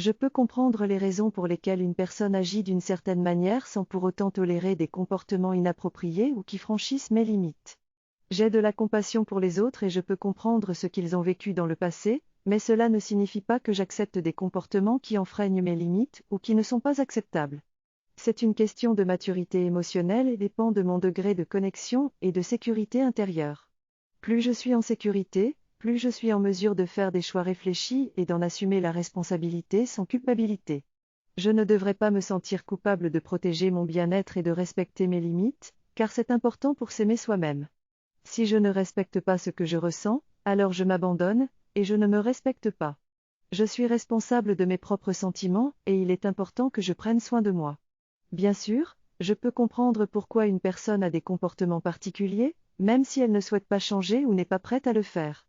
Je peux comprendre les raisons pour lesquelles une personne agit d'une certaine manière sans pour autant tolérer des comportements inappropriés ou qui franchissent mes limites. J'ai de la compassion pour les autres et je peux comprendre ce qu'ils ont vécu dans le passé, mais cela ne signifie pas que j'accepte des comportements qui enfreignent mes limites ou qui ne sont pas acceptables. C'est une question de maturité émotionnelle et dépend de mon degré de connexion et de sécurité intérieure. Plus je suis en sécurité, plus je suis en mesure de faire des choix réfléchis et d'en assumer la responsabilité sans culpabilité. Je ne devrais pas me sentir coupable de protéger mon bien-être et de respecter mes limites, car c'est important pour s'aimer soi-même. Si je ne respecte pas ce que je ressens, alors je m'abandonne, et je ne me respecte pas. Je suis responsable de mes propres sentiments, et il est important que je prenne soin de moi. Bien sûr, je peux comprendre pourquoi une personne a des comportements particuliers, même si elle ne souhaite pas changer ou n'est pas prête à le faire.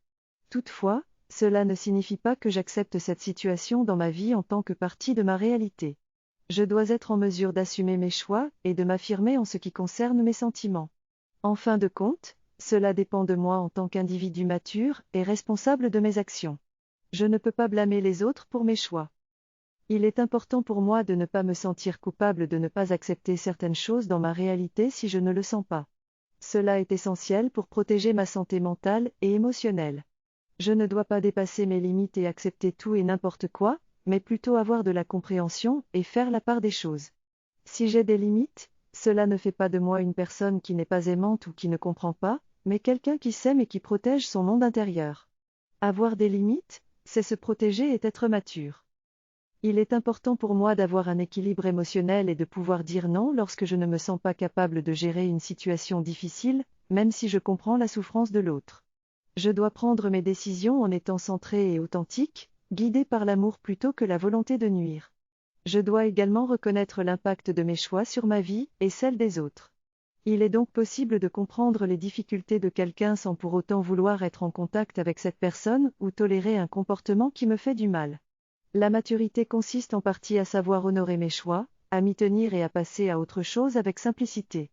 Toutefois, cela ne signifie pas que j'accepte cette situation dans ma vie en tant que partie de ma réalité. Je dois être en mesure d'assumer mes choix et de m'affirmer en ce qui concerne mes sentiments. En fin de compte, cela dépend de moi en tant qu'individu mature et responsable de mes actions. Je ne peux pas blâmer les autres pour mes choix. Il est important pour moi de ne pas me sentir coupable de ne pas accepter certaines choses dans ma réalité si je ne le sens pas. Cela est essentiel pour protéger ma santé mentale et émotionnelle. Je ne dois pas dépasser mes limites et accepter tout et n'importe quoi, mais plutôt avoir de la compréhension et faire la part des choses. Si j'ai des limites, cela ne fait pas de moi une personne qui n'est pas aimante ou qui ne comprend pas, mais quelqu'un qui s'aime et qui protège son monde intérieur. Avoir des limites, c'est se protéger et être mature. Il est important pour moi d'avoir un équilibre émotionnel et de pouvoir dire non lorsque je ne me sens pas capable de gérer une situation difficile, même si je comprends la souffrance de l'autre. Je dois prendre mes décisions en étant centré et authentique, guidé par l'amour plutôt que la volonté de nuire. Je dois également reconnaître l'impact de mes choix sur ma vie et celle des autres. Il est donc possible de comprendre les difficultés de quelqu'un sans pour autant vouloir être en contact avec cette personne ou tolérer un comportement qui me fait du mal. La maturité consiste en partie à savoir honorer mes choix, à m'y tenir et à passer à autre chose avec simplicité.